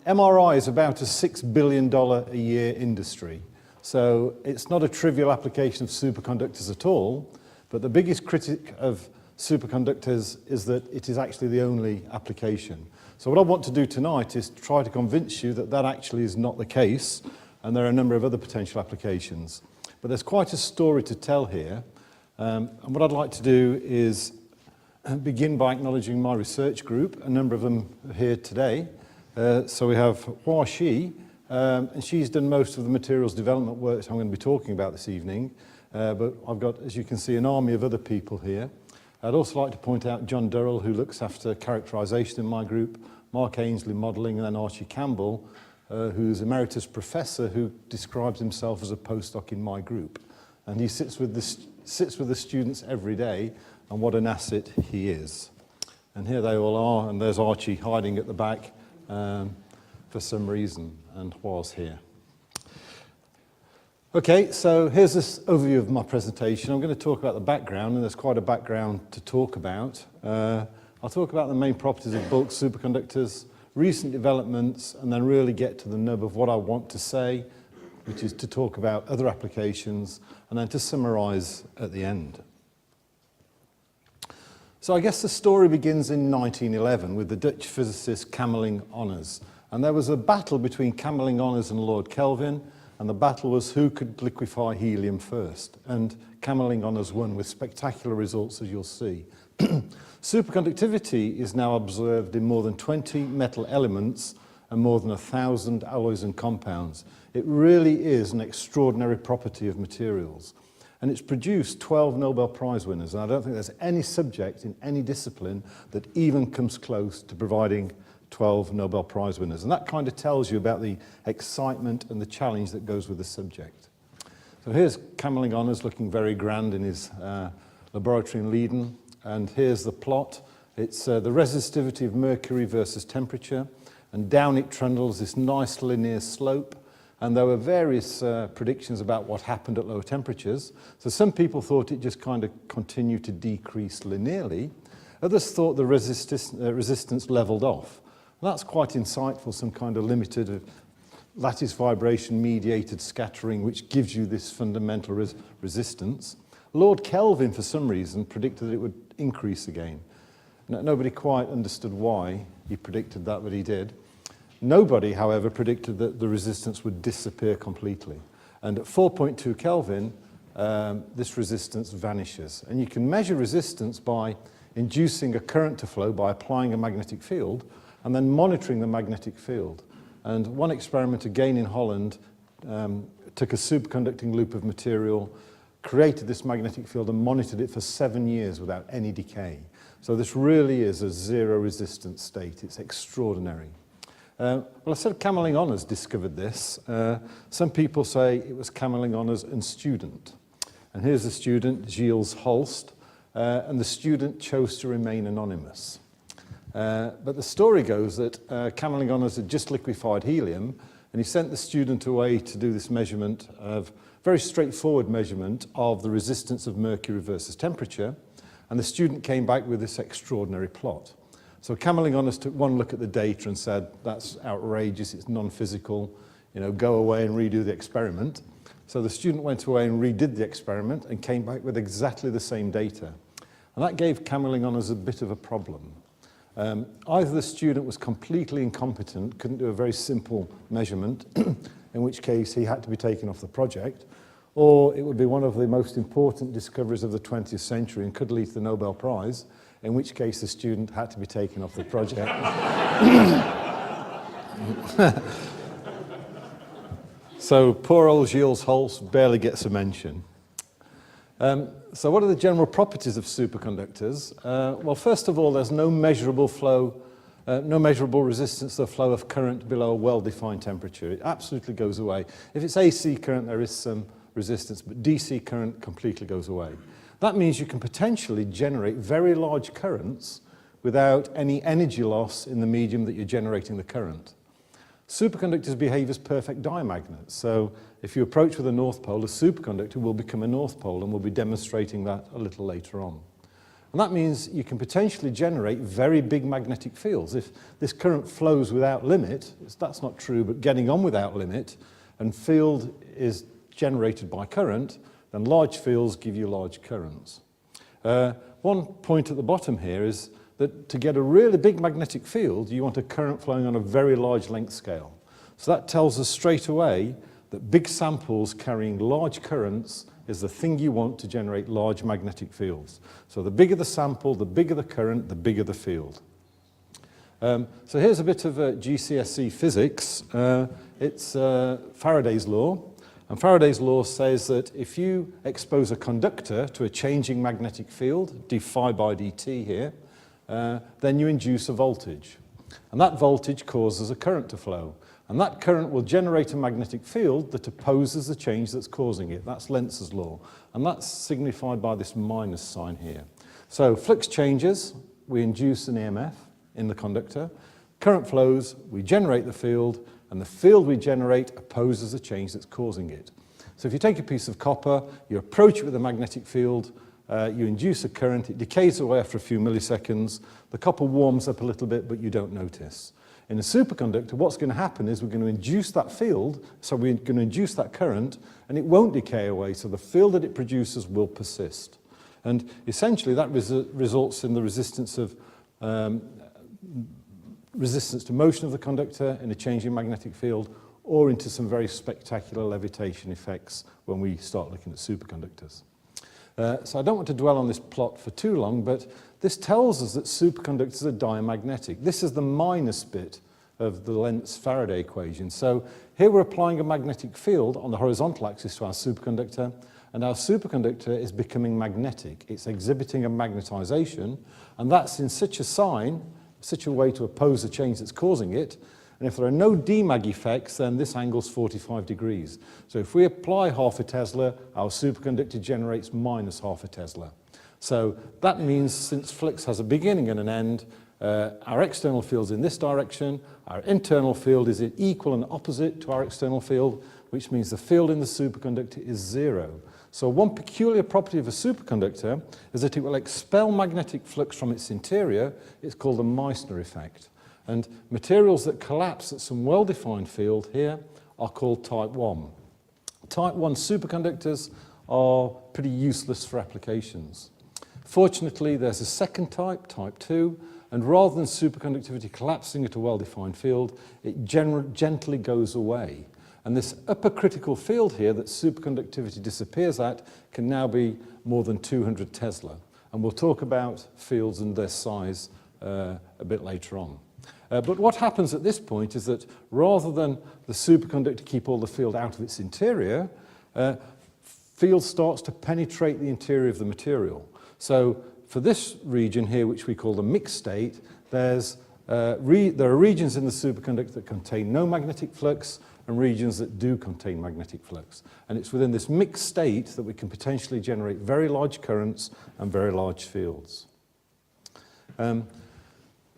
MRI is about a $6 billion a year industry. So it's not a trivial application of superconductors at all, but the biggest critic of superconductors is that it is actually the only application. So what I want to do tonight is try to convince you that that actually is not the case, and there are a number of other potential applications. But there's quite a story to tell here, and what I'd like to do is begin by acknowledging my research group. A number of them are here today. So we have Hua Shi, and she's done most of the materials development work I'm going to be talking about this evening. But I've got, as you can see, an army of other people here. I'd also like to point out John Durrell, who looks after characterization in my group, Mark Ainsley modelling, and then Archie Campbell, who's emeritus professor who describes himself as a postdoc in my group. And he sits with the students every day, and what an asset he is. And here they all are, and there's Archie hiding at the back for some reason, and Hua's here. Okay, so here's this overview of my presentation. I'm going to talk about the background, and there's quite a background to talk about. I'll talk about the main properties of bulk superconductors, recent developments, and then really get to the nub of what I want to say, which is to talk about other applications, and then to summarize at the end. So I guess the story begins in 1911 with the Dutch physicist Camerlingh-Onnes. And there was a battle between Camerlingh-Onnes and Lord Kelvin, and the battle was who could liquefy helium first. And Camerlingh-Onnes won with spectacular results, as you'll see. Superconductivity is now observed in more than 20 metal elements and more than 1,000 alloys and compounds. It really is an extraordinary property of materials. And it's produced 12 Nobel Prize winners, and I don't think there's any subject in any discipline that even comes close to providing 12 Nobel Prize winners. And that kind of tells you about the excitement and the challenge that goes with the subject. So here's Camerlingh-Onnes looking very grand in his laboratory in Leiden. And here's the plot. It's the resistivity of mercury versus temperature. And down it trundles this nice linear slope. And there were various predictions about what happened at lower temperatures. So some people thought it just kind of continued to decrease linearly. Others thought the resistance leveled off. That's quite insightful, some kind of limited lattice vibration mediated scattering, which gives you this fundamental resistance. Lord Kelvin, for some reason, predicted that it would increase again. Nobody quite understood why he predicted that, but he did. Nobody, however, predicted that the resistance would disappear completely. And at 4.2 Kelvin, this resistance vanishes. And you can measure resistance by inducing a current to flow by applying a magnetic field, and then monitoring the magnetic field. And one experiment, again in Holland, took a superconducting loop of material, created this magnetic field and monitored it for 7 years without any decay. So this really is a zero resistance state. It's extraordinary. Well, I said Camerlingh-Onnes discovered this. Some people say it was Camerlingh-Onnes and student. And here's the student, Gilles Holst, and the student chose to remain anonymous. But the story goes that Camerlingh-Onnes had just liquefied helium, and he sent the student away to do this measurement of, very straightforward measurement of the resistance of mercury versus temperature, and the student came back with this extraordinary plot. So Camerlingh-Onnes took one look at the data and said, that's outrageous, it's non-physical, go away and redo the experiment. So the student went away and redid the experiment and came back with exactly the same data. And that gave Camerlingh-Onnes a bit of a problem. Either the student was completely incompetent, couldn't do a very simple measurement, in which case he had to be taken off the project, or it would be one of the most important discoveries of the 20th century and could lead to the Nobel Prize, in which case the student had to be taken off the project. So poor old Gilles Holst barely gets a mention. So what are the general properties of superconductors? Well, first of all, there's no measurable flow, no measurable resistance to the flow of current below a well-defined temperature. It absolutely goes away. If it's AC current, there is some resistance, but DC current completely goes away. That means you can potentially generate very large currents without any energy loss in the medium that you're generating the current. Superconductors behave as perfect diamagnets. So if you approach with a north pole, a superconductor will become a north pole, and we'll be demonstrating that a little later on. And that means you can potentially generate very big magnetic fields. If this current flows without limit, that's not true, but getting on without limit, and field is generated by current, then large fields give you large currents. One point at the bottom here is that to get a really big magnetic field, you want a current flowing on a very large length scale. So that tells us straight away that big samples carrying large currents is the thing you want to generate large magnetic fields. So the bigger the sample, the bigger the current, the bigger the field. So here's a bit of GCSE physics. It's Faraday's law. And Faraday's law says that if you expose a conductor to a changing magnetic field, d phi by dt here, then you induce a voltage. And that voltage causes a current to flow. And that current will generate a magnetic field that opposes the change that's causing it. That's Lenz's law. And that's signified by this minus sign here. So flux changes, we induce an EMF in the conductor. Current flows, we generate the field, and the field we generate opposes the change that's causing it. So if you take a piece of copper, you approach it with a magnetic field, you induce a current, it decays away after a few milliseconds, the copper warms up a little bit, but you don't notice. In a superconductor, what's going to happen is we're going to induce that field, so we're going to induce that current, and it won't decay away, so the field that it produces will persist. And essentially that results in the resistance to motion of the conductor in a changing magnetic field, or into some very spectacular levitation effects when we start looking at superconductors. So I don't want to dwell on this plot for too long, but this tells us that superconductors are diamagnetic. This is the minus bit of the Lentz-Faraday equation. So here we're applying a magnetic field on the horizontal axis to our superconductor, and our superconductor is becoming magnetic. It's exhibiting a magnetization, and that's in such a sign, such a way to oppose the change that's causing it. And if there are no Demag effects, then this angle's 45 degrees. So if we apply half a Tesla, our superconductor generates minus half a Tesla. So that means since flux has a beginning and an end, our external field's in this direction, our internal field is equal and opposite to our external field, which means the field in the superconductor is zero. So one peculiar property of a superconductor is that it will expel magnetic flux from its interior. It's called the Meissner effect. And materials that collapse at some well-defined field here are called type 1. Type 1 superconductors are pretty useless for applications. Fortunately, there's a second type, type 2, and rather than superconductivity collapsing at a well-defined field, it gently goes away. And this upper critical field here that superconductivity disappears at can now be more than 200 Tesla. And we'll talk about fields and their size a bit later on. But what happens at this point is that rather than the superconductor keep all the field out of its interior, field starts to penetrate the interior of the material. So for this region here, which we call the mixed state, there are regions in the superconductor that contain no magnetic flux and regions that do contain magnetic flux. And it's within this mixed state that we can potentially generate very large currents and very large fields.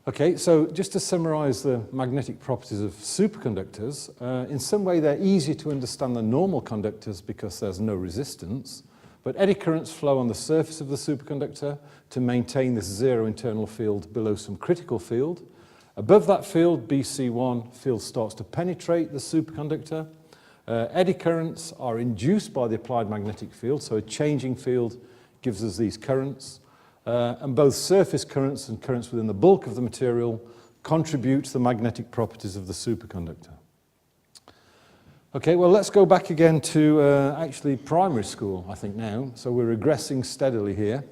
Okay, so just to summarize the magnetic properties of superconductors, in some way they're easier to understand than normal conductors because there's no resistance, but eddy currents flow on the surface of the superconductor to maintain this zero internal field below some critical field. Above that field, BC1, field starts to penetrate the superconductor. Eddy currents are induced by the applied magnetic field, so a changing field gives us these currents. And both surface currents and currents within the bulk of the material contribute to the magnetic properties of the superconductor. Okay, well, let's go back again to actually primary school, I think now. So we're regressing steadily here.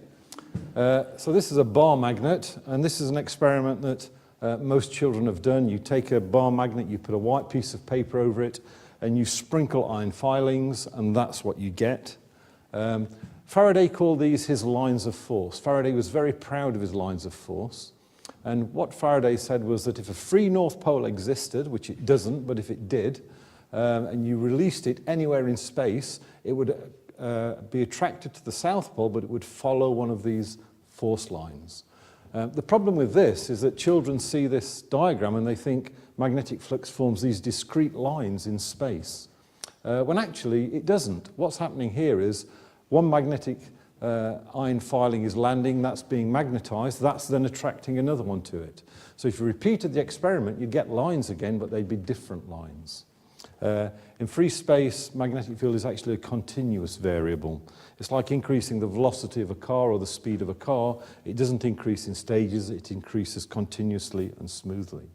So this is a bar magnet, and this is an experiment that most children have done. You take a bar magnet, you put a white piece of paper over it, and you sprinkle iron filings, and that's what you get. Faraday called these his lines of force. Faraday was very proud of his lines of force. And what Faraday said was that if a free North Pole existed, which it doesn't, but if it did, and you released it anywhere in space, it would be attracted to the South Pole, but it would follow one of these force lines. The problem with this is that children see this diagram and they think magnetic flux forms these discrete lines in space, when actually it doesn't. What's happening here is one magnetic ion filing is landing, that's being magnetized, that's then attracting another one to it. So if you repeated the experiment, you'd get lines again, but they'd be different lines. In free space, magnetic field is actually a continuous variable. It's like increasing the velocity of a car or the speed of a car. It doesn't increase in stages, it increases continuously and smoothly.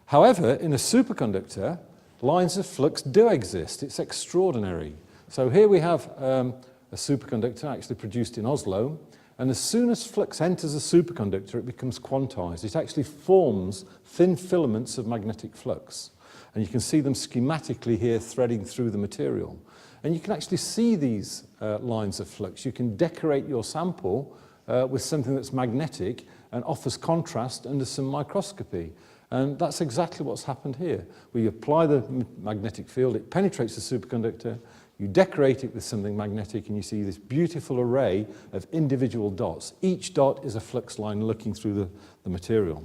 However, in a superconductor, lines of flux do exist. It's extraordinary. So here we have a superconductor actually produced in Oslo, and as soon as flux enters a superconductor, it becomes quantized. It actually forms thin filaments of magnetic flux. And you can see them schematically here threading through the material. And you can actually see these lines of flux. You can decorate your sample with something that's magnetic and offers contrast under some microscopy. And that's exactly what's happened here. We apply the magnetic field, it penetrates the superconductor, you decorate it with something magnetic, and you see this beautiful array of individual dots. Each dot is a flux line looking through the material.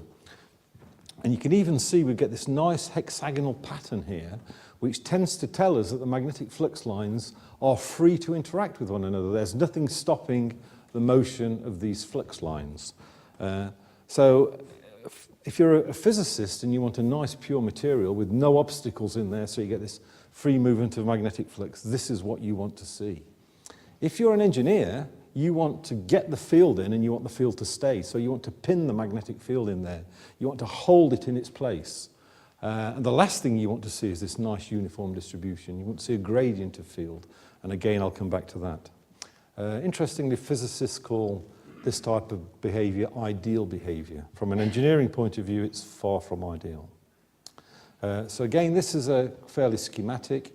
And you can even see we get this nice hexagonal pattern here, which tends to tell us that the magnetic flux lines are free to interact with one another. There's nothing stopping the motion of these flux lines. So if you're a physicist and you want a nice pure material with no obstacles in there, so you get this free movement of magnetic flux, this is what you want to see. If you're an engineer, you want to get the field in and you want the field to stay. So you want to pin the magnetic field in there. You want to hold it in its place. And the last thing you want to see is this nice uniform distribution. You want to see a gradient of field. And again, I'll come back to that. Interestingly, physicists call this type of behavior ideal behavior. From an engineering point of view, it's far from ideal. So again, this is a fairly schematic.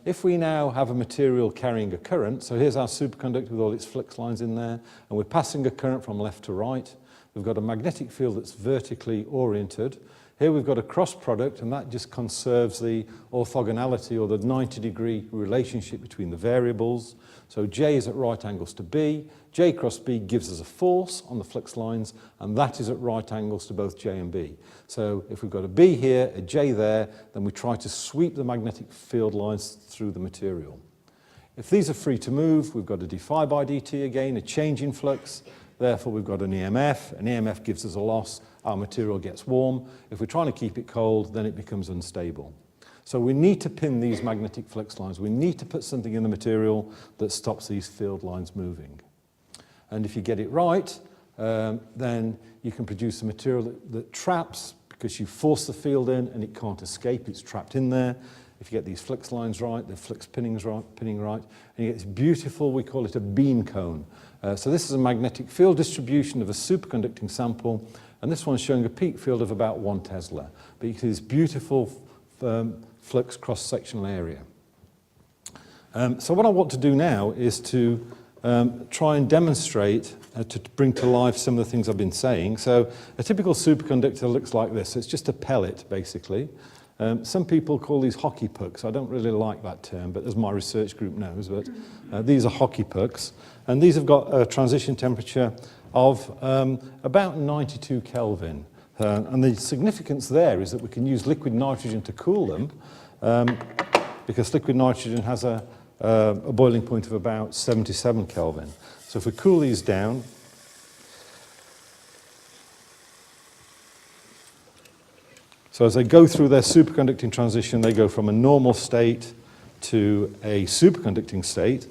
If we now have a material carrying a current, so here's our superconductor with all its flux lines in there, and we're passing a current from left to right. We've got a magnetic field that's vertically oriented. Here we've got a cross product, and that just conserves the orthogonality or the 90-degree relationship between the variables. So J is at right angles to B. J cross B gives us a force on the flux lines, and that is at right angles to both J and B. So if we've got a B here, a J there, then we try to sweep the magnetic field lines through the material. If these are free to move, we've got a d phi by dt again, a change in flux. Therefore, we've got an EMF. An EMF gives us a loss. Our material gets warm. If we're trying to keep it cold, then it becomes unstable. So we need to pin these magnetic flux lines. We need to put something in the material that stops these field lines moving. And if you get it right, then you can produce a material that traps, because you force the field in and it can't escape. It's trapped in there. If you get these flux lines right, the flux pinning right, and you get this beautiful, we call it a beam cone. So this is a magnetic field distribution of a superconducting sample, and this one's showing a peak field of about 1 Tesla. But you can see this beautiful flux cross-sectional area. So what I want to do now is to try and demonstrate, to bring to life some of the things I've been saying. So a typical superconductor looks like this. It's just a pellet, basically. Some people call these hockey pucks. I don't really like that term, but as my research group knows, but these are hockey pucks. And these have got a transition temperature of about 92 Kelvin. And the significance there is that we can use liquid nitrogen to cool them, because liquid nitrogen has a boiling point of about 77 Kelvin. So if we cool these down, so as they go through their superconducting transition, they go from a normal state to a superconducting state.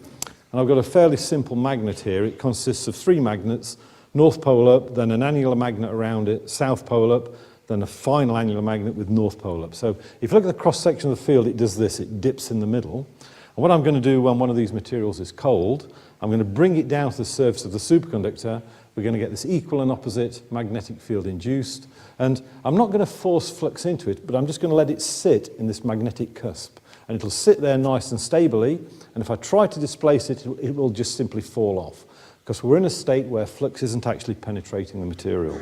And I've got a fairly simple magnet here. It consists of 3 magnets, north pole up, then an annular magnet around it, south pole up, then a final annular magnet with north pole up. So if you look at the cross-section of the field, it does this. It dips in the middle. And what I'm going to do when one of these materials is cold, I'm going to bring it down to the surface of the superconductor. We're going to get this equal and opposite magnetic field induced. And I'm not going to force flux into it, but I'm just going to let it sit in this magnetic cusp. And it'll sit there nice and stably. And if I try to displace it, it will just simply fall off, because we're in a state where flux isn't actually penetrating the material.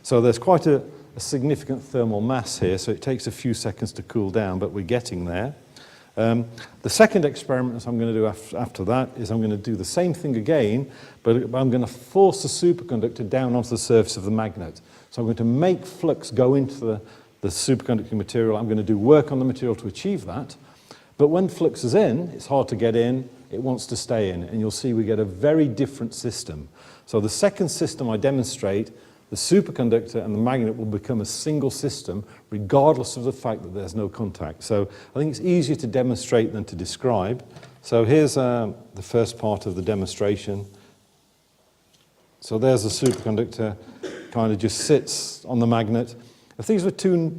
So there's quite a significant thermal mass here, so it takes a few seconds to cool down, but we're getting there. The second experiment that I'm going to do after that is I'm going to do the same thing again, but I'm going to force the superconductor down onto the surface of the magnet. So I'm going to make flux go into the superconducting material. I'm going to do work on the material to achieve that. But when flux is in, it's hard to get in. it wants to stay in. And you'll see we get a very different system. So the second system I demonstrate, the superconductor and the magnet will become a single system regardless of the fact that there's no contact. So I think it's easier to demonstrate than to describe. So here's the first part of the demonstration. So there's the superconductor, kind of just sits on the magnet. If these were two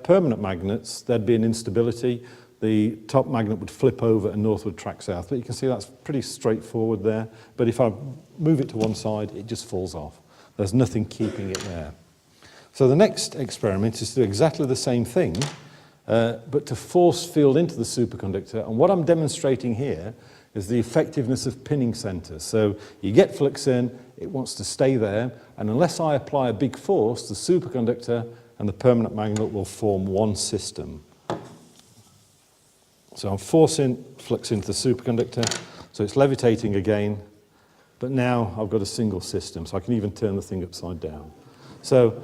permanent magnets, there'd be an instability. The top magnet would flip over and north would track south. But you can see that's pretty straightforward there. But if I move it to one side, it just falls off. There's nothing keeping it there. So the next experiment is to do exactly the same thing, but to force field into the superconductor. And what I'm demonstrating here is the effectiveness of pinning centers. So you get flux in, it wants to stay there, and unless I apply a big force, the superconductor and the permanent magnet will form one system. So I'm forcing flux into the superconductor, so it's levitating again, but now I've got a single system, so I can even turn the thing upside down. So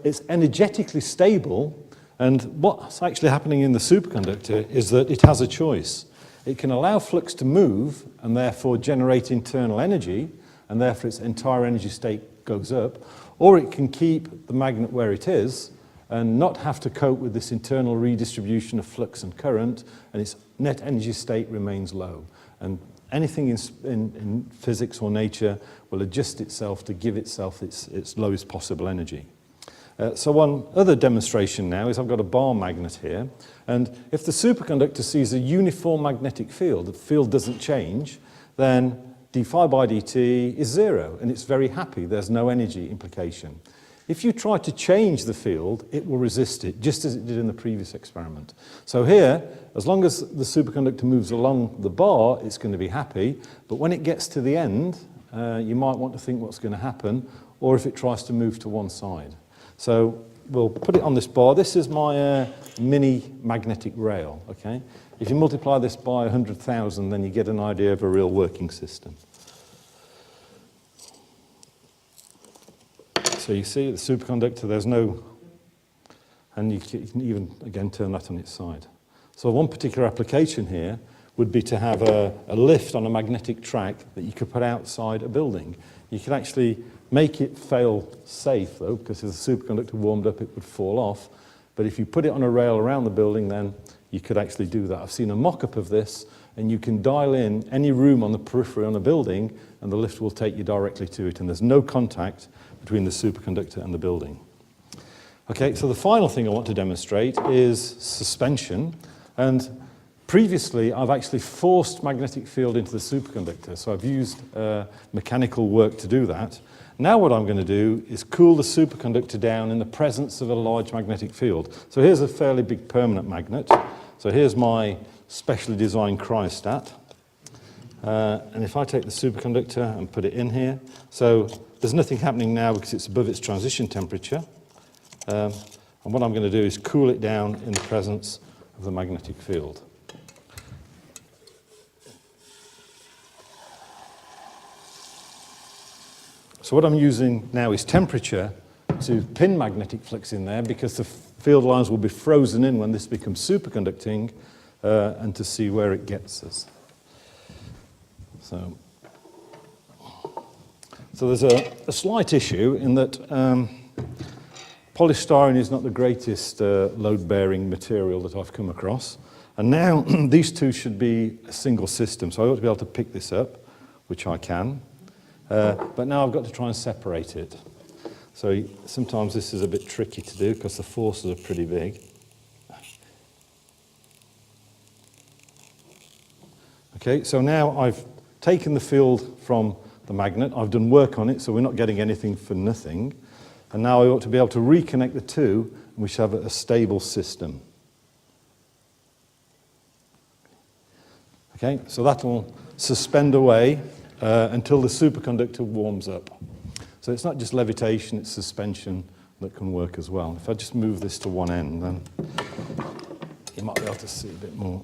it's energetically stable, and what's actually happening in the superconductor is that it has a choice. It can allow flux to move and therefore generate internal energy, and therefore its entire energy state goes up, or it can keep the magnet where it is and not have to cope with this internal redistribution of flux and current, and its net energy state remains low. And anything in physics or nature will adjust itself to give itself its lowest possible energy. So one other demonstration now is I've got a bar magnet here, and if the superconductor sees a uniform magnetic field, the field doesn't change, then d phi by dt is zero, and it's very happy. There's no energy implication. If you try to change the field, it will resist it, just as it did in the previous experiment. So here, as long as the superconductor moves along the bar, it's going to be happy, but when it gets to the end, you might want to think what's going to happen, or if it tries to move to one side. So we'll put it on this bar. This is my mini magnetic rail, okay? If you multiply this by 100,000, then you get an idea of a real working system. So you see the superconductor, there's no, and you can even, again, turn that on its side. So one particular application here would be to have a lift on a magnetic track that you could put outside a building. You could actually make it fail safe, though, because if the superconductor warmed up, it would fall off. But if you put it on a rail around the building, then you could actually do that. I've seen a mock-up of this, and you can dial in any room on the periphery on a building, and the lift will take you directly to it, and there's no contact between the superconductor and the building. Okay, so the final thing I want to demonstrate is suspension, and previously I've actually forced magnetic field into the superconductor, so I've used mechanical work to do that. Now what I'm going to do is cool the superconductor down in the presence of a large magnetic field. So here's a fairly big permanent magnet. So here's my specially designed cryostat. And if I take the superconductor and put it in here, so there's nothing happening now because it's above its transition temperature. And what I'm going to do is cool it down in the presence of the magnetic field. So what I'm using now is temperature to pin magnetic flux in there, because the field lines will be frozen in when this becomes superconducting, and to see where it gets us. So there's a slight issue in that polystyrene is not the greatest load-bearing material that I've come across. And now these two should be a single system, so I ought to be able to pick this up, which I can. But now I've got to try and separate it. So sometimes this is a bit tricky to do because the forces are pretty big. Okay, so now I've taken the field from the magnet, I've done work on it, so we're not getting anything for nothing. And now I ought to be able to reconnect the two, and we should have a stable system. Okay, so that'll suspend away until the superconductor warms up. So it's not just levitation, it's suspension that can work as well. If I just move this to one end, then you might be able to see a bit more.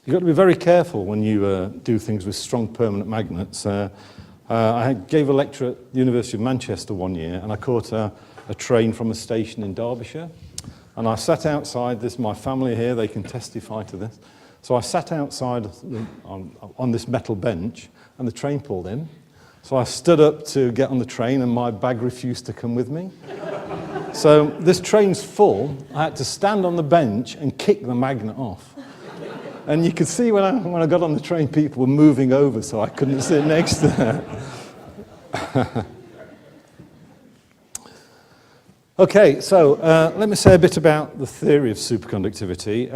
You've got to be very careful when you do things with strong permanent magnets. I gave a lecture at the University of Manchester one year, and I caught a train from a station in Derbyshire. And I sat outside, this is my family here, they can testify to this. So I sat outside on this metal bench, and the train pulled in. So I stood up to get on the train, and my bag refused to come with me. So this train's full. I had to stand on the bench and kick the magnet off. And you could see when I got on the train, people were moving over, so I couldn't sit next to her. Okay, so let me say a bit about the theory of superconductivity.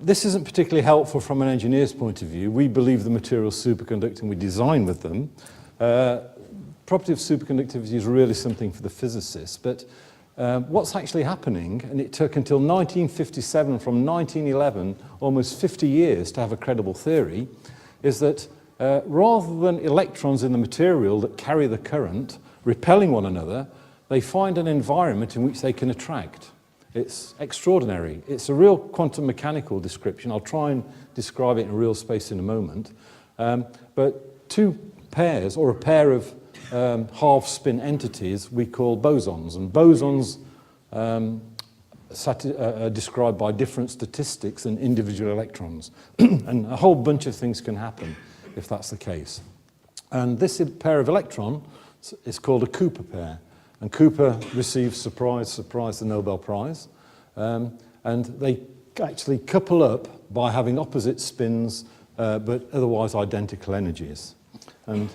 This isn't particularly helpful from an engineer's point of view. We believe the materials superconduct and we design with them. Property of superconductivity is really something for the physicists, but what's actually happening, and it took until 1957, from 1911, almost 50 years to have a credible theory, is that rather than electrons in the material that carry the current repelling one another, they find an environment in which they can attract. It's extraordinary. It's a real quantum mechanical description. I'll try and describe it in real space in a moment. But two pairs, or a pair of half-spin entities, we call bosons. And bosons are described by different statistics than individual electrons. And a whole bunch of things can happen if that's the case. And this pair of electrons is called a Cooper pair. And Cooper received, surprise, surprise, the Nobel Prize. And they actually couple up by having opposite spins, but otherwise identical energies. And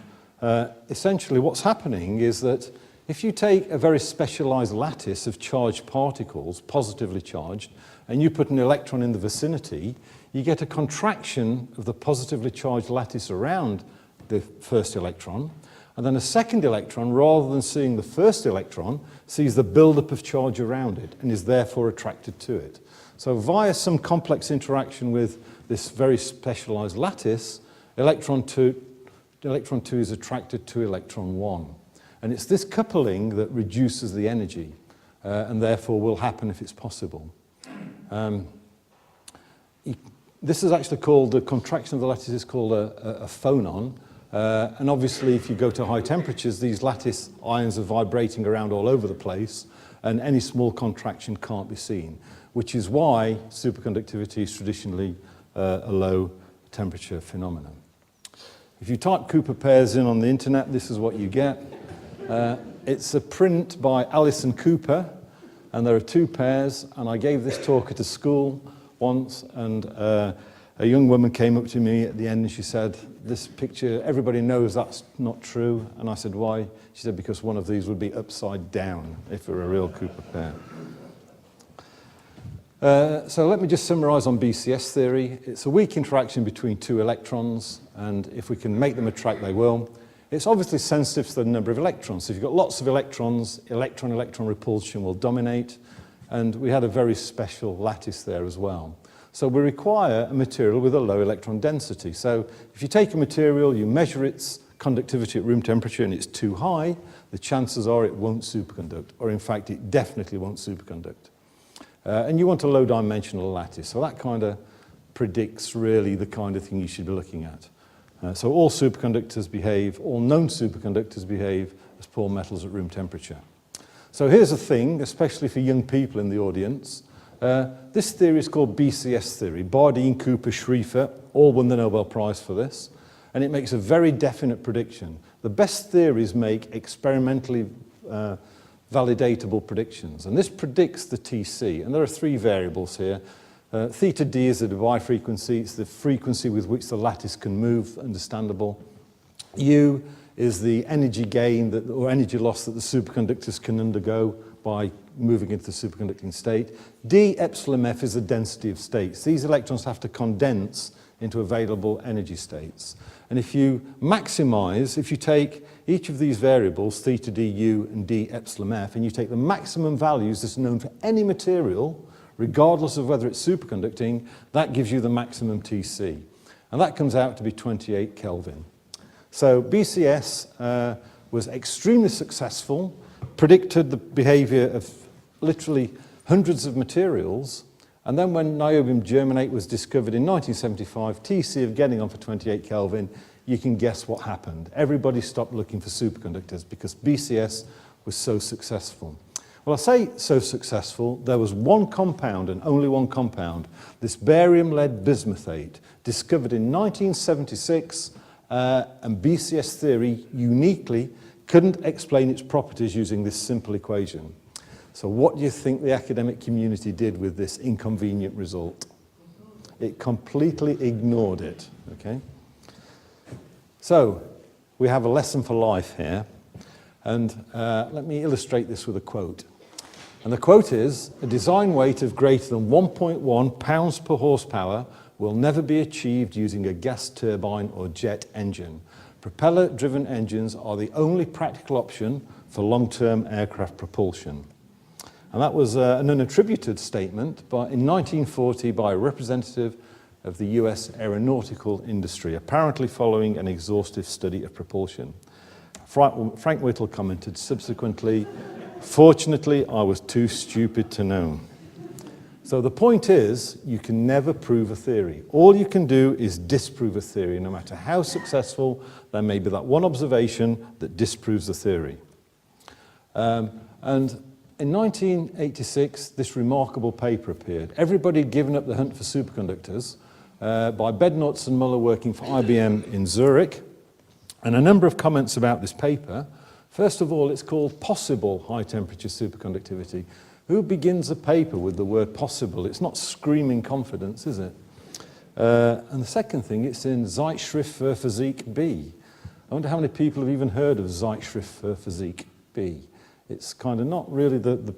essentially what's happening is that if you take a very specialized lattice of charged particles, positively charged, and you put an electron in the vicinity, you get a contraction of the positively charged lattice around the first electron. And then a second electron, rather than seeing the first electron, sees the buildup of charge around it and is therefore attracted to it. So via some complex interaction with this very specialized lattice, electron 2 is attracted to electron 1. And it's this coupling that reduces the energy and therefore will happen if it's possible. This is actually called, the contraction of the lattice is called a phonon. And obviously, if you go to high temperatures, these lattice ions are vibrating around all over the place, and any small contraction can't be seen, which is why superconductivity is traditionally a low temperature phenomenon. If you type Cooper pairs in on the internet, this is what you get. It's a print by Alison Cooper, and there are two pairs, and I gave this talk at a school once, and a young woman came up to me at the end and she said, this picture, everybody knows that's not true. And I said, why? She said, because one of these would be upside down if it were a real Cooper pair. So let me just summarize on BCS theory. It's a weak interaction between two electrons, and if we can make them attract, they will. It's obviously sensitive to the number of electrons. So if you've got lots of electrons, electron-electron repulsion will dominate, and we had a very special lattice there as well. So we require a material with a low electron density. So if you take a material, you measure its conductivity at room temperature and it's too high, the chances are it won't superconduct, or in fact it definitely won't superconduct. And you want a low dimensional lattice, so that kind of predicts really the kind of thing you should be looking at. So all superconductors behave, all known superconductors behave as poor metals at room temperature. So here's a thing, especially for young people in the audience. This theory is called BCS theory. Bardeen, Cooper, Schrieffer all won the Nobel Prize for this, and it makes a very definite prediction. The best theories make experimentally validatable predictions, and this predicts the TC, and there are three variables here. Theta d is the Debye frequency. It's the frequency with which the lattice can move, understandable. U is the energy gain or energy loss that the superconductors can undergo by moving into the superconducting state. D epsilon f is the density of states. These electrons have to condense into available energy states. And if you maximize, if you take each of these variables, theta d, u, and d epsilon f, and you take the maximum values that's known for any material, regardless of whether it's superconducting, that gives you the maximum TC. And that comes out to be 28 Kelvin. So BCS was extremely successful, predicted the behavior of literally hundreds of materials, and then when niobium germanate was discovered in 1975, TC of getting on for 28 Kelvin, you can guess what happened. Everybody stopped looking for superconductors because BCS was so successful. Well, I say so successful, there was one compound and only one compound, this barium-lead bismuthate, discovered in 1976, and BCS theory uniquely couldn't explain its properties using this simple equation. So what do you think the academic community did with this inconvenient result? It completely ignored it, okay? So we have a lesson for life here, and let me illustrate this with a quote. And the quote is, a design weight of greater than 1.1 pounds per horsepower will never be achieved using a gas turbine or jet engine. Propeller-driven engines are the only practical option for long-term aircraft propulsion. And that was an unattributed statement in 1940 by a representative of the US aeronautical industry, apparently following an exhaustive study of propulsion. Frank Whittle commented subsequently, fortunately, I was too stupid to know. So the point is, you can never prove a theory. All you can do is disprove a theory, no matter how successful, there may be that one observation that disproves the theory. And in 1986, this remarkable paper appeared. Everybody had given up the hunt for superconductors by Bednorz and Muller working for IBM in Zurich. And a number of comments about this paper. First of all, it's called possible high temperature superconductivity. Who begins a paper with the word possible? It's not screaming confidence, is it? And the second thing, it's in Zeitschrift für Physik B. I wonder how many people have even heard of Zeitschrift für Physik B. It's kind of not really the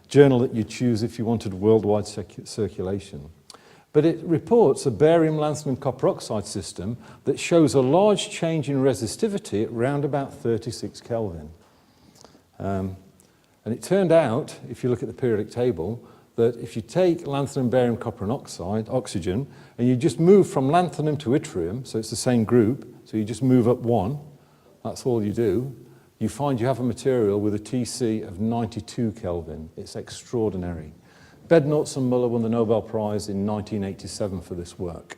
journal that you choose if you wanted worldwide circulation. But it reports a barium-lanthanum copper oxide system that shows a large change in resistivity at around about 36 Kelvin. And it turned out, if you look at the periodic table, that if you take lanthanum, barium, copper and oxygen, and you just move from lanthanum to yttrium, so it's the same group, so you just move up one, that's all you do, you find you have a material with a TC of 92 Kelvin. It's extraordinary. Bednorz and Muller won the Nobel Prize in 1987 for this work.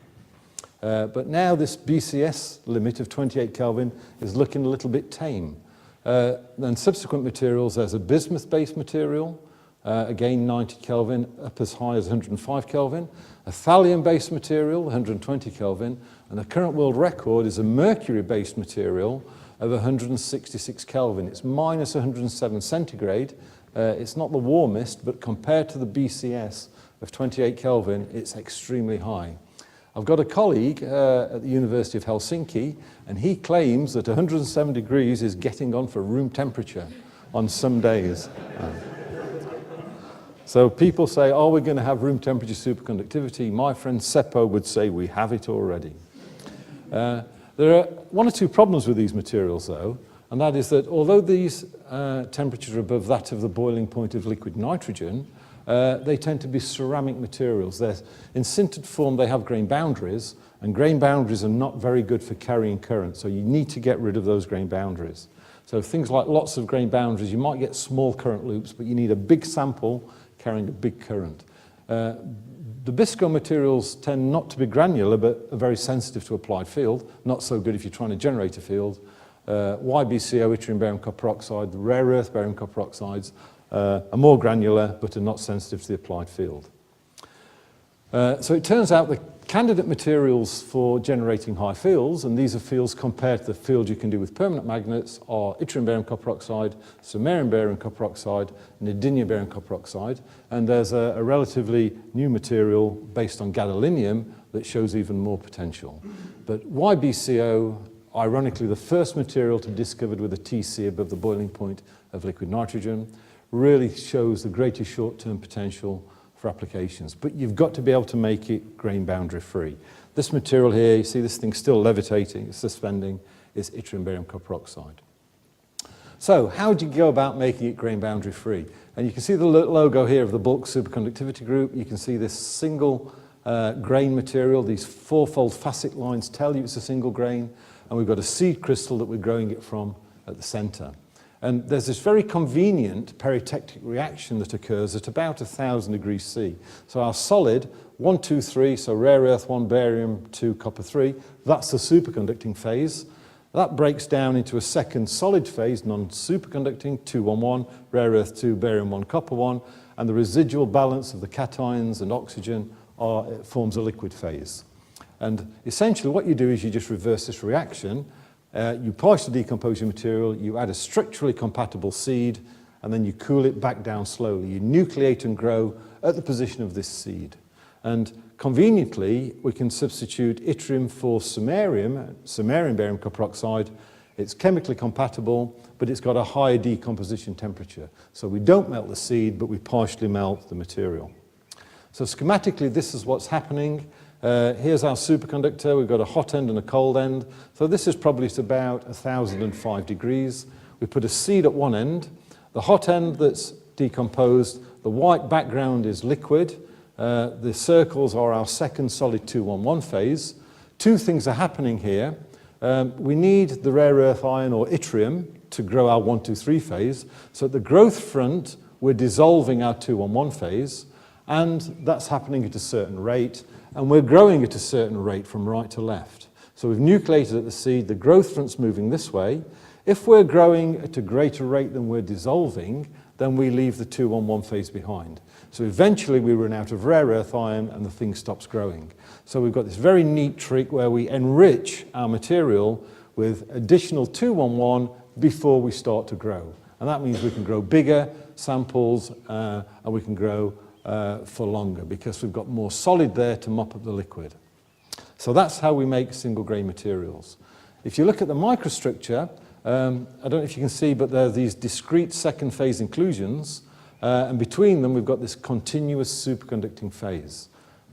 But now this BCS limit of 28 Kelvin is looking a little bit tame. Then subsequent materials, there's a bismuth-based material, again 90 Kelvin, up as high as 105 Kelvin. A thallium-based material, 120 Kelvin. And the current world record is a mercury-based material of 166 Kelvin. It's minus 107 centigrade. It's not the warmest, but compared to the BCS of 28 Kelvin, it's extremely high. I've got a colleague at the University of Helsinki, and he claims that 107 degrees is getting on for room temperature on some days. So people say, oh, we're going to have room temperature superconductivity. My friend Seppo would say we have it already. There are one or two problems with these materials, though. And that is that although these temperatures are above that of the boiling point of liquid nitrogen, they tend to be ceramic materials. In sintered form, they have grain boundaries, and grain boundaries are not very good for carrying current, so you need to get rid of those grain boundaries. So things like lots of grain boundaries, you might get small current loops, but you need a big sample carrying a big current. The BCO materials tend not to be granular, but are very sensitive to applied field, not so good if you're trying to generate a field. YBCO, yttrium, barium, copper oxide, the rare earth barium, copper oxides are more granular but are not sensitive to the applied field. So it turns out the candidate materials for generating high fields, and these are fields compared to the field you can do with permanent magnets, are yttrium, barium, copper oxide, samarium, barium, copper oxide, neodymium, barium, copper oxide, and there's a relatively new material based on gadolinium that shows even more potential. But YBCO, ironically, the first material to be discovered with a TC above the boiling point of liquid nitrogen, really shows the greatest short-term potential for applications. But you've got to be able to make it grain boundary free. This material here, you see this thing still levitating, it's suspending, is yttrium, barium, copper oxide. So how do you go about making it grain boundary free? And you can see the logo here of the Bulk Superconductivity Group. You can see this single grain material. These fourfold facet lines tell you it's a single grain. And we've got a seed crystal that we're growing it from at the center. And there's this very convenient peritectic reaction that occurs at about 1,000 degrees C. So our solid, 1, 2, 3, so rare earth, 1 barium, 2 copper 3, that's the superconducting phase. That breaks down into a second solid phase, non-superconducting, 2-1-1, rare earth 2, barium 1, copper 1, and the residual balance of the cations and oxygen forms a liquid phase. And essentially what you do is you just reverse this reaction. You partially decompose your material, you add a structurally compatible seed, and then you cool it back down slowly. You nucleate and grow at the position of this seed. And conveniently, we can substitute yttrium for samarium, samarium barium copper oxide. It's chemically compatible, but it's got a higher decomposition temperature. So we don't melt the seed, but we partially melt the material. So schematically, this is what's happening. Here's our superconductor. We've got a hot end and a cold end. So this is probably at about 1005 degrees. We put a seed at one end. The hot end that's decomposed, the white background is liquid. The circles are our second solid 2-1-1 phase. Two things are happening here. We need the rare earth ion or yttrium to grow our 1-2-3 phase. So at the growth front, we're dissolving our 2-1-1 phase, and that's happening at a certain rate, and we're growing at a certain rate from right to left. So we've nucleated at the seed, the growth front's moving this way. If we're growing at a greater rate than we're dissolving, then we leave the 2-1-1 phase behind. So eventually we run out of rare earth ion and the thing stops growing. So we've got this very neat trick where we enrich our material with additional 2-1-1 before we start to grow. And that means we can grow bigger samples and we can grow for longer because we've got more solid there to mop up the liquid. So that's how we make single grain materials. If you look at the microstructure, I don't know if you can see, but there are these discrete second phase inclusions, and between them we've got this continuous superconducting phase.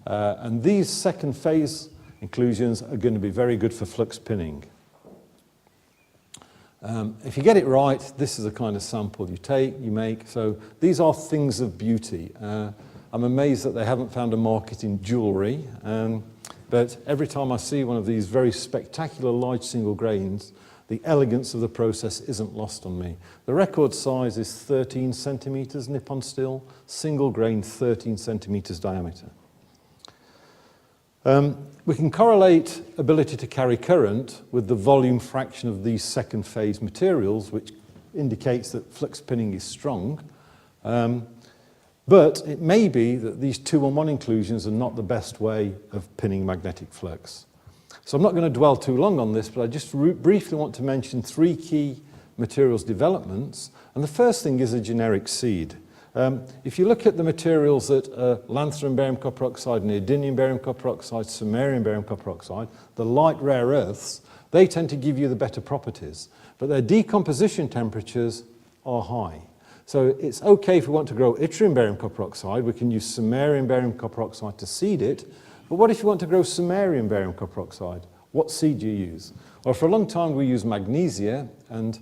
And these second phase inclusions are going to be very good for flux pinning. If you get it right, this is the kind of sample you take, you make. So these are things of beauty. I'm amazed that they haven't found a market in jewellery, but every time I see one of these very spectacular large single grains, the elegance of the process isn't lost on me. The record size is 13 centimetres Nippon steel, single grain 13 centimetres diameter. We can correlate ability to carry current with the volume fraction of these second phase materials, which indicates that flux pinning is strong. But it may be that these 2-1-1 inclusions are not the best way of pinning magnetic flux. So I'm not going to dwell too long on this, but I just briefly want to mention three key materials developments. And the first thing is a generic seed. If you look at the materials that lanthanum barium copper oxide, neodymium barium copper oxide, samarium barium copper oxide, the light rare earths, they tend to give you the better properties, but their decomposition temperatures are high. So it's okay if we want to grow yttrium barium copper oxide, we can use samarium barium copper oxide to seed it. But what if you want to grow samarium barium copper oxide? What seed do you use? Well, for a long time we used magnesia, and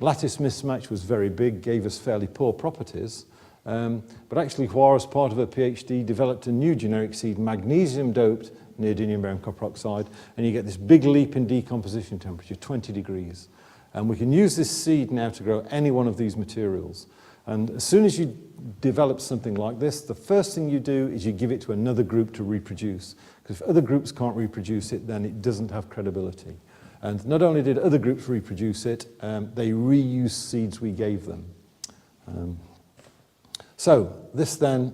lattice mismatch was very big, gave us fairly poor properties. But actually, Hua, as part of her PhD, developed a new generic seed, magnesium-doped neodymium barium copper oxide, and you get this big leap in decomposition temperature, 20 degrees. And we can use this seed now to grow any one of these materials. And as soon as you develop something like this, the first thing you do is you give it to another group to reproduce. Because if other groups can't reproduce it, then it doesn't have credibility. And not only did other groups reproduce it, they reused seeds we gave them. So this then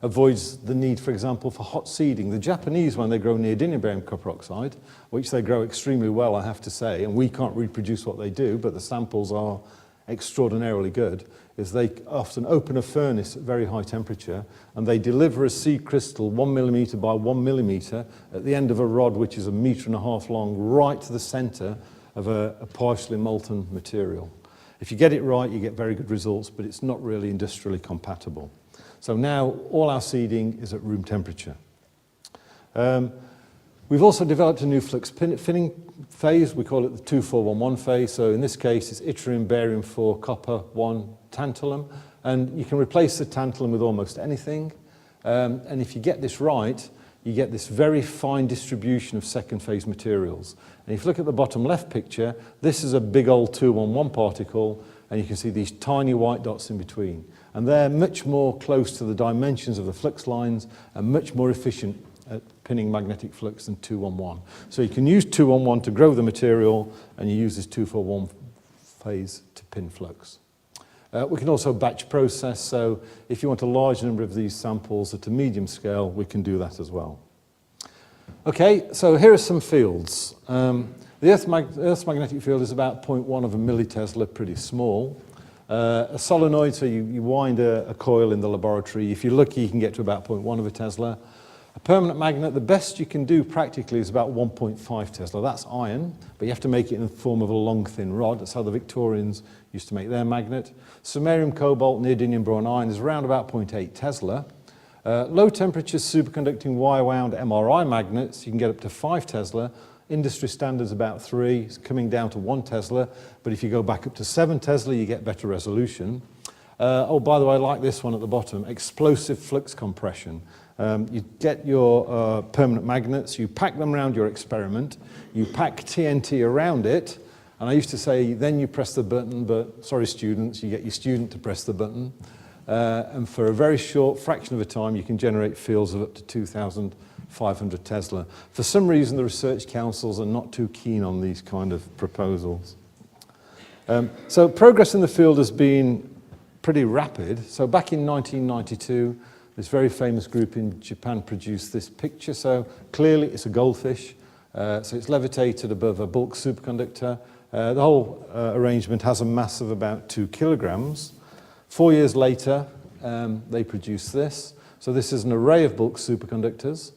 avoids the need, for example, for hot seeding. The Japanese, when they grow neodymium barium copper oxide, which they grow extremely well, I have to say, and we can't reproduce what they do, but the samples are extraordinarily good, is they often open a furnace at very high temperature and they deliver a seed crystal 1 millimetre by 1 millimetre at the end of a rod which is 1.5 metres long, right to the centre of a partially molten material. If you get it right, you get very good results, but it's not really industrially compatible. So now all our seeding is at room temperature. We've also developed a new flux pinning phase. We call it the 2-4-1-1 phase. So in this case, it's yttrium, barium 4, copper 1, tantalum. And you can replace the tantalum with almost anything. And if you get this right, you get this very fine distribution of second phase materials. And if you look at the bottom left picture, this is a big old 2-1-1 particle, and you can see these tiny white dots in between. And they're much more close to the dimensions of the flux lines and much more efficient at pinning magnetic flux than 2-on-1. So you can use 2-on-1 to grow the material, and you use this 2-for-1 phase to pin flux. We can also batch process, so if you want a large number of these samples at a medium scale, we can do that as well. Okay, so here are some fields. The Earth's magnetic field is about 0.1 of a millitesla, pretty small. A solenoid, so you wind a coil in the laboratory. If you're lucky, you can get to about 0.1 of a Tesla. A permanent magnet, the best you can do practically is about 1.5 Tesla. That's iron, but you have to make it in the form of a long, thin rod. That's how the Victorians used to make their magnet. Samarium, cobalt, neodymium, boron iron is around about 0.8 Tesla. Low temperature superconducting wire-wound MRI magnets, you can get up to 5 Tesla. Industry standard's about 3, it's coming down to 1 Tesla, but if you go back up to 7 Tesla, you get better resolution. Oh, by the way, I like this one at the bottom, explosive flux compression. You get your permanent magnets, you pack them around your experiment, you pack TNT around it, and I used to say, then you press the button, but sorry students, you get your student to press the button, and for a very short fraction of a time, you can generate fields of up to 2,500 Tesla. For some reason, the research councils are not too keen on these kind of proposals. So progress in the field has been pretty rapid. So back in 1992, this very famous group in Japan produced this picture. So clearly it's a goldfish. So it's levitated above a bulk superconductor. The whole arrangement has a mass of about 2 kilograms. 4 years later, they produced this. So this is an array of bulk superconductors.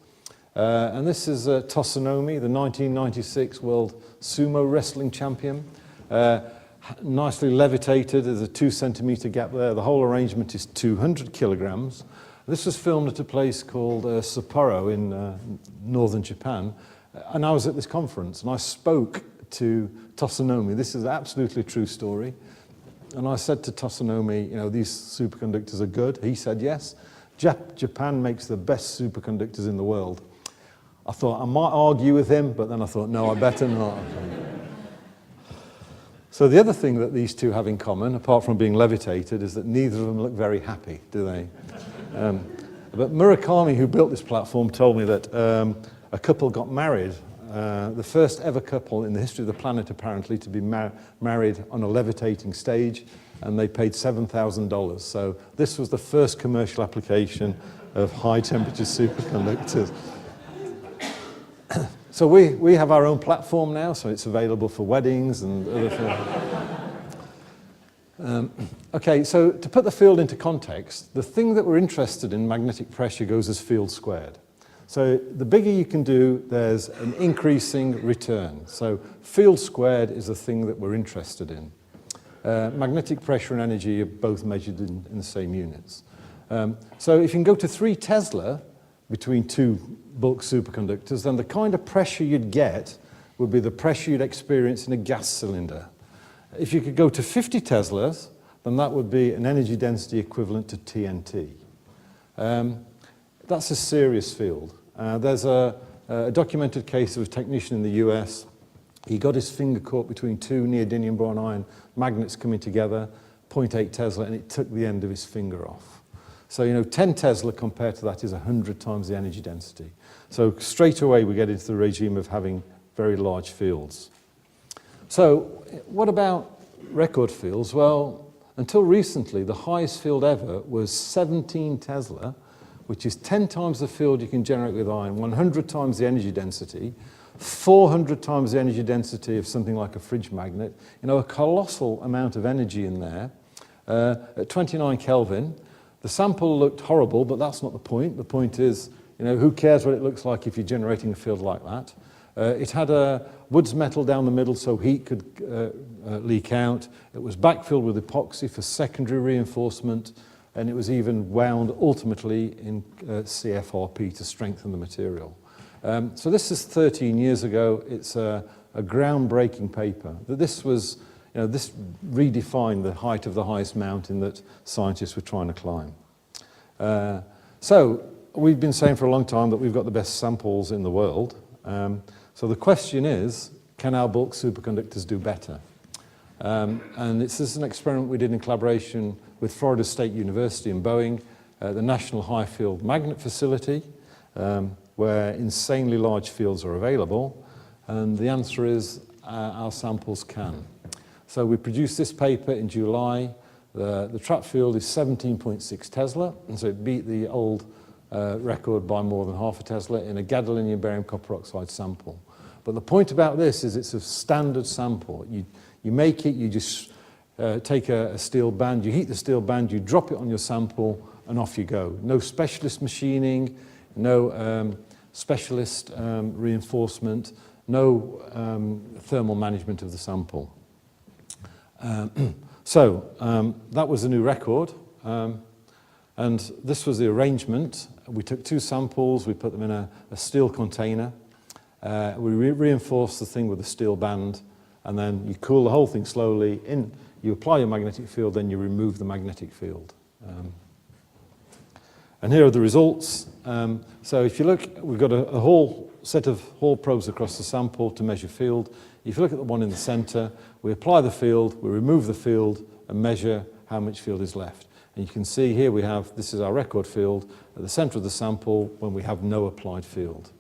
And this is Tosonomi, the 1996 world sumo wrestling champion. Nicely levitated, there's a 2-centimeter gap there. The whole arrangement is 200 kilograms. This was filmed at a place called Sapporo in northern Japan. And I was at this conference and I spoke to Tosonomi. This is absolutely a true story. And I said to Tosonomi, you know, these superconductors are good. He said, yes. Japan makes the best superconductors in the world. I thought I might argue with him, but then I thought, no, I better not. So the other thing that these two have in common, apart from being levitated, is that neither of them look very happy, do they? But Murakami, who built this platform, told me that a couple got married, the first ever couple in the history of the planet, apparently, to be married on a levitating stage, and they paid $7,000. So this was the first commercial application of high-temperature superconductors. So we have our own platform now, so it's available for weddings and other things. Okay, so to put the field into context, the thing that we're interested in, magnetic pressure, goes as field squared. So the bigger you can do, there's an increasing return. So field squared is the thing that we're interested in. Magnetic pressure and energy are both measured in the same units. So if you can go to 3 Tesla between 2 bulk superconductors, then the kind of pressure you'd get would be the pressure you'd experience in a gas cylinder. If you could go to 50 Teslas, then that would be an energy density equivalent to TNT. That's a serious field. There's a documented case of a technician in the US. He got his finger caught between 2 neodymium boron iron magnets coming together, 0.8 Tesla, and it took the end of his finger off. So, you know, 10 Tesla compared to that is 100 times the energy density. So straight away we get into the regime of having very large fields. So what about record fields? Well, until recently, the highest field ever was 17 Tesla, which is 10 times the field you can generate with iron, 100 times the energy density, 400 times the energy density of something like a fridge magnet. You know, a colossal amount of energy in there. At 29 Kelvin, the sample looked horrible, but that's not the point. The point is, you know, who cares what it looks like if you're generating a field like that? It had a Woods metal down the middle so heat could leak out. It was backfilled with epoxy for secondary reinforcement, and it was even wound ultimately in CFRP to strengthen the material. So this is 13 years ago. It's a groundbreaking paper. This was, you know, this redefined the height of the highest mountain that scientists were trying to climb. So we've been saying for a long time that we've got the best samples in the world. So the question is, can our bulk superconductors do better? And this is an experiment we did in collaboration with Florida State University and Boeing, the National High Field Magnet Facility. where insanely large fields are available? And the answer is our samples can. So we produced this paper in July. The trap field is 17.6 Tesla, and so it beat the old record by more than half a Tesla in a gadolinium barium copper oxide sample. But the point about this is it's a standard sample. You make it, you just take a steel band, you heat the steel band, you drop it on your sample, and off you go. No specialist machining, no specialist reinforcement, no thermal management of the sample. So that was a new record, and this was the arrangement. We took two samples, we put them in a steel container, we reinforced the thing with a steel band, and then you cool the whole thing slowly. You apply your magnetic field, then you remove the magnetic field. And here are the results. So if you look, we've got a whole set of Hall probes across the sample to measure field. If you look at the one in the center, we apply the field, we remove the field, and measure how much field is left. And you can see here we have, this is our record field at the center of the sample when we have no applied field.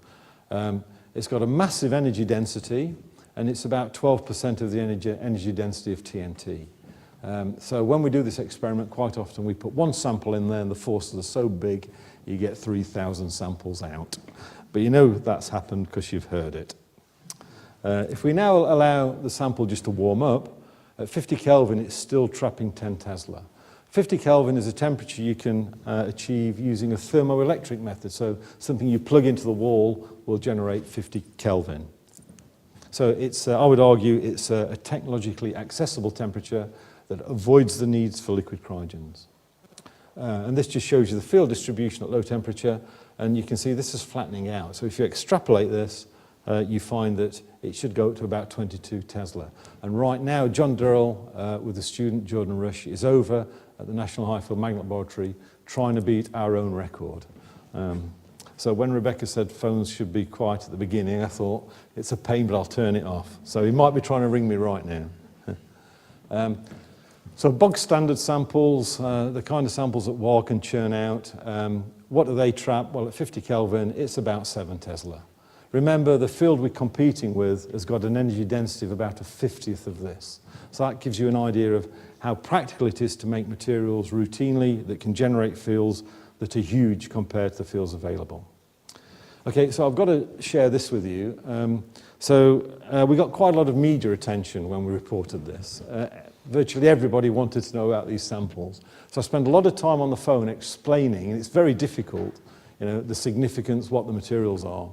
It's got a massive energy density, and it's about 12% of the energy density of TNT. So when we do this experiment, quite often we put one sample in there and the forces are so big you get 3,000 samples out. But you know that's happened because you've heard it. If we now allow the sample just to warm up, at 50 Kelvin it's still trapping 10 Tesla. 50 Kelvin is a temperature you can achieve using a thermoelectric method, so something you plug into the wall will generate 50 Kelvin. So it's, I would argue it's a technologically accessible temperature that avoids the needs for liquid cryogens. And this just shows you the field distribution at low temperature, and you can see this is flattening out. So if you extrapolate this, you find that it should go up to about 22 Tesla. And right now, John Durrell, with a student, Jordan Rush, is over at the National High Field Magnet Laboratory trying to beat our own record. So when Rebecca said phones should be quiet at the beginning, I thought, it's a pain, but I'll turn it off. So he might be trying to ring me right now. So bog standard samples, the kind of samples that WAR can churn out, what do they trap? Well, at 50 Kelvin, it's about 7 Tesla. Remember, the field we're competing with has got an energy density of about a 50th of this. So that gives you an idea of how practical it is to make materials routinely that can generate fields that are huge compared to the fields available. Okay, so I've got to share this with you. We got quite a lot of media attention when we reported this. Virtually everybody wanted to know about these samples. So I spent a lot of time on the phone explaining, and it's very difficult, the significance, what the materials are.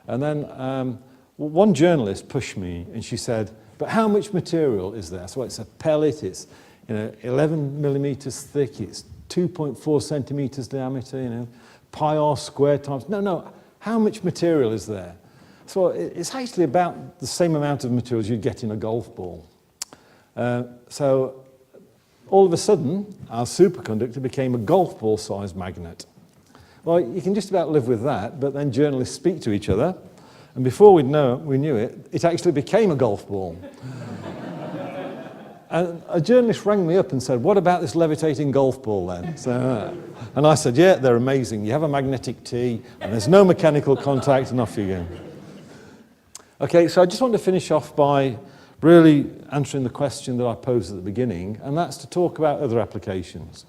And then one journalist pushed me, and she said, but how much material is there? So it's a pellet, it's 11 millimeters thick, it's 2.4 centimeters diameter, pi r squared times. No, how much material is there? So it's actually about the same amount of materials you'd get in a golf ball. So all of a sudden, our superconductor became a golf ball sized magnet. Well, you can just about live with that, but then journalists speak to each other, and before we knew it, it actually became a golf ball. And a journalist rang me up and said, what about this levitating golf ball then? And I said, yeah, they're amazing. You have a magnetic tee, and there's no mechanical contact, and off you go. Okay, so I just want to finish off by really answering the question that I posed at the beginning, and that's to talk about other applications.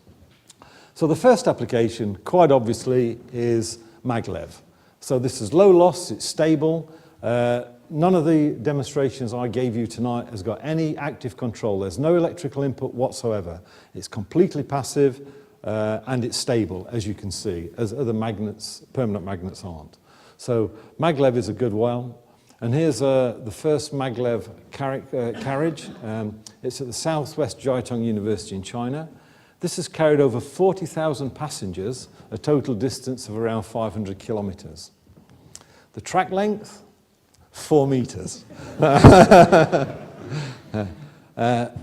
So the first application, quite obviously, is Maglev. So this is low loss, it's stable. None of the demonstrations I gave you tonight has got any active control. There's no electrical input whatsoever. It's completely passive and it's stable, as you can see, as other magnets, permanent magnets aren't. So Maglev is a good one. And here's the first Maglev carriage. It's at the Southwest Jiaotong University in China. This has carried over 40,000 passengers, a total distance of around 500 kilometers. The track length, 4 meters. But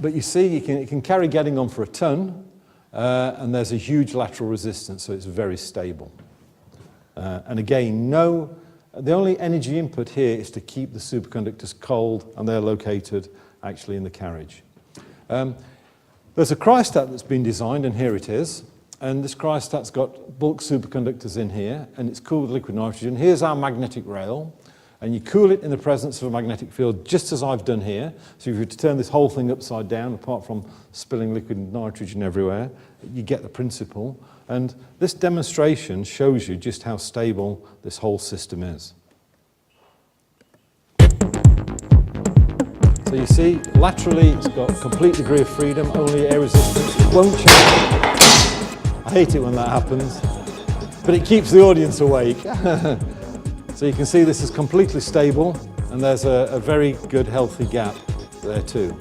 you see, it can carry getting on for a ton, and there's a huge lateral resistance, so it's very stable. And again, the only energy input here is to keep the superconductors cold, and they're located actually in the carriage. There's a cryostat that's been designed, and here it is. and this cryostat's got bulk superconductors in here, and it's cooled with liquid nitrogen. Here's our magnetic rail, and you cool it in the presence of a magnetic field, just as I've done here. So if you were to turn this whole thing upside down, apart from spilling liquid nitrogen everywhere, you get the principle. And this demonstration shows you just how stable this whole system is. So you see, laterally it's got a complete degree of freedom, only air resistance, it won't change. I hate it when that happens, but it keeps the audience awake. So you can see this is completely stable, and there's a very good healthy gap there too.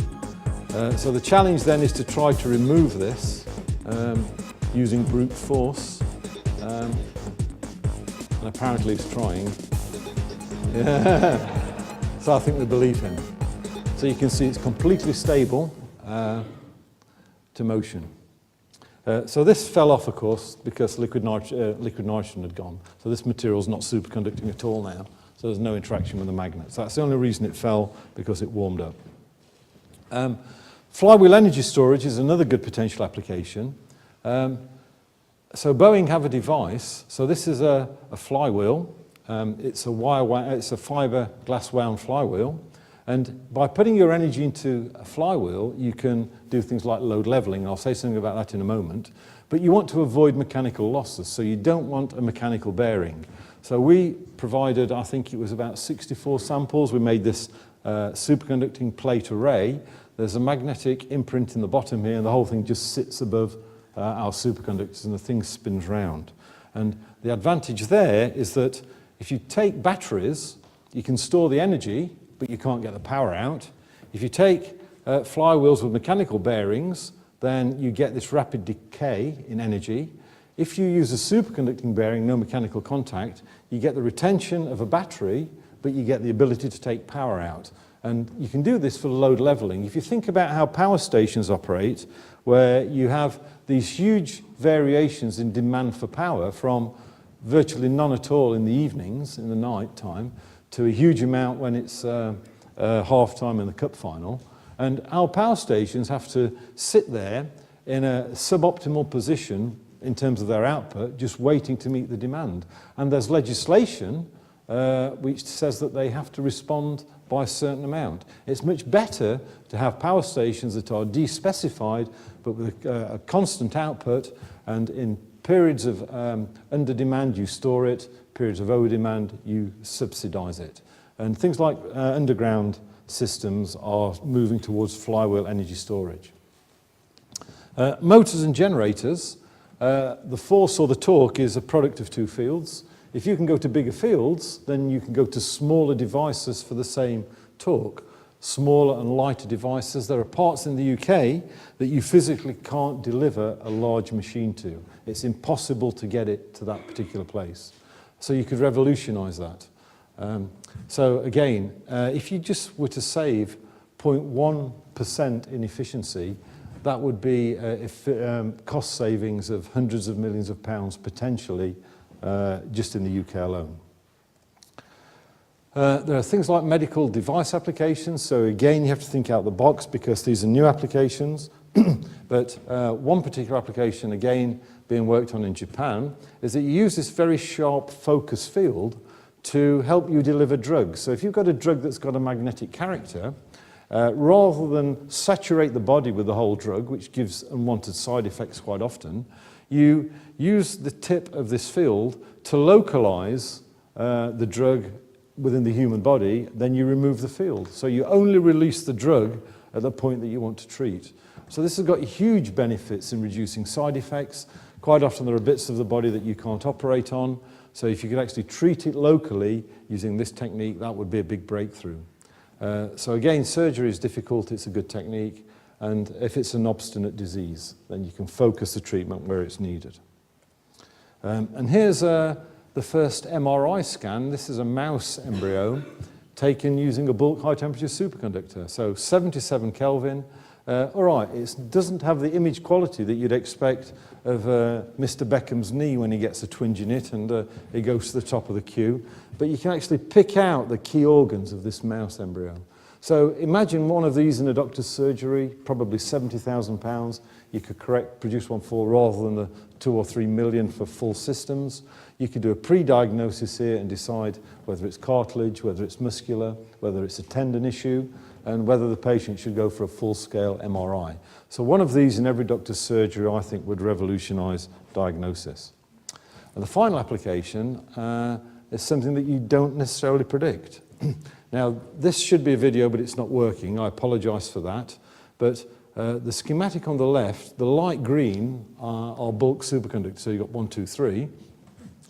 So the challenge then is to try to remove this using brute force, and apparently it's trying. Yeah. So I think we believe him. So you can see it's completely stable to motion. So this fell off, of course, because liquid nitrogen had gone. So this material's not superconducting at all now. So there's no interaction with the magnets. That's the only reason it fell, because it warmed up. Flywheel energy storage is another good potential application. So Boeing have a device. So this is a flywheel. It's a fiberglass wound flywheel. And by putting your energy into a flywheel, you can do things like load leveling. I'll say something about that in a moment. But you want to avoid mechanical losses, so you don't want a mechanical bearing. So we provided, I think it was about 64 samples. We made this superconducting plate array. There's a magnetic imprint in the bottom here, and the whole thing just sits above our superconductors, and the thing spins round. And the advantage there is that if you take batteries, you can store the energy, but you can't get the power out. If you take flywheels with mechanical bearings, then you get this rapid decay in energy. If you use a superconducting bearing, no mechanical contact, you get the retention of a battery, but you get the ability to take power out. And you can do this for load leveling. If you think about how power stations operate, where you have these huge variations in demand for power, from virtually none at all in the evenings, in the night time, to a huge amount when it's half-time in the cup final. And our power stations have to sit there in a suboptimal position in terms of their output, just waiting to meet the demand. And there's legislation which says that they have to respond by a certain amount. It's much better to have power stations that are despecified, but with a constant output, and in periods of under demand you store it, periods of over demand you subsidize it. And things like underground systems are moving towards flywheel energy storage. Motors and generators, the force or the torque is a product of two fields. If you can go to bigger fields, then you can go to smaller devices for the same torque. Smaller and lighter devices. There are parts in the UK that you physically can't deliver a large machine to. It's impossible to get it to that particular place. So you could revolutionize that. So again, if you just were to save 0.1% in efficiency, that would be cost savings of hundreds of millions of pounds potentially just in the UK alone. There are things like medical device applications. So again, you have to think out the box because these are new applications. But one particular application, again, being worked on in Japan, is that you use this very sharp focus field to help you deliver drugs. So if you've got a drug that's got a magnetic character, rather than saturate the body with the whole drug, which gives unwanted side effects quite often, you use the tip of this field to localize the drug within the human body, then you remove the field. So you only release the drug at the point that you want to treat. So this has got huge benefits in reducing side effects. Quite often there are bits of the body that you can't operate on. So if you could actually treat it locally using this technique, that would be a big breakthrough. So again, surgery is difficult, it's a good technique. And if it's an obstinate disease, then you can focus the treatment where it's needed. And here's the first MRI scan. This is a mouse embryo taken using a bulk high temperature superconductor. So 77 Kelvin. All right, it doesn't have the image quality that you'd expect of Mr. Beckham's knee when he gets a twinge in it and he goes to the top of the queue. But you can actually pick out the key organs of this mouse embryo. So imagine one of these in a doctor's surgery, probably £70,000. You could produce one for rather than the 2 or 3 million for full systems. You could do a pre-diagnosis here and decide whether it's cartilage, whether it's muscular, whether it's a tendon issue, and whether the patient should go for a full-scale MRI. So one of these in every doctor's surgery, I think, would revolutionise diagnosis. And the final application is something that you don't necessarily predict. Now, this should be a video, but it's not working. I apologise for that. But the schematic on the left, the light green are bulk superconductors. So you've got 1, 2, 3.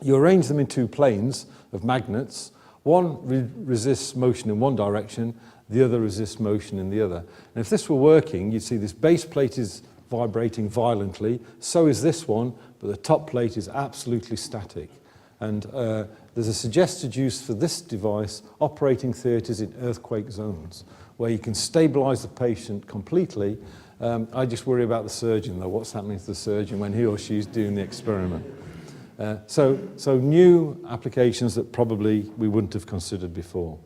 You arrange them in 2 planes of magnets. One resists motion in one direction, the other resists motion in the other. And if this were working, you'd see this base plate is vibrating violently. So is this one, but the top plate is absolutely static. And there's a suggested use for this device, operating theatres in earthquake zones, where you can stabilise the patient completely. I just worry about the surgeon, though. What's happening to the surgeon when he or she's doing the experiment? So new applications that probably we wouldn't have considered before.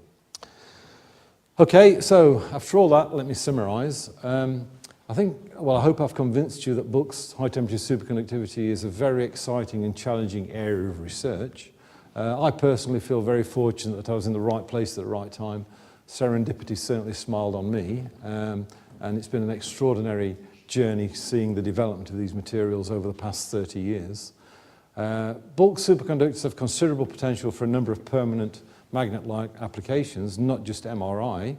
Okay, so after all that, let me summarise. I hope I've convinced you that bulk's high-temperature superconductivity is a very exciting and challenging area of research. I personally feel very fortunate that I was in the right place at the right time. Serendipity certainly smiled on me, and it's been an extraordinary journey seeing the development of these materials over the past 30 years. Bulk superconductors have considerable potential for a number of permanent magnet-like applications, not just MRI.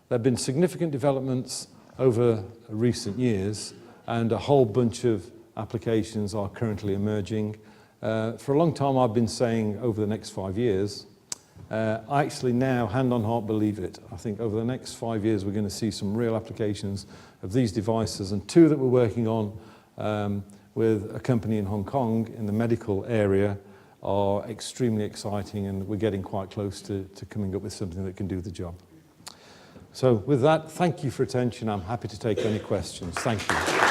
There have been significant developments over recent years, and a whole bunch of applications are currently emerging. For a long time I've been saying over the next 5 years. I actually now, hand on heart, believe it. I think over the next 5 years we're going to see some real applications of these devices, and 2 that we're working on with a company in Hong Kong in the medical area are extremely exciting, and we're getting quite close to coming up with something that can do the job. So with that, thank you for attention. I'm happy to take any questions. Thank you.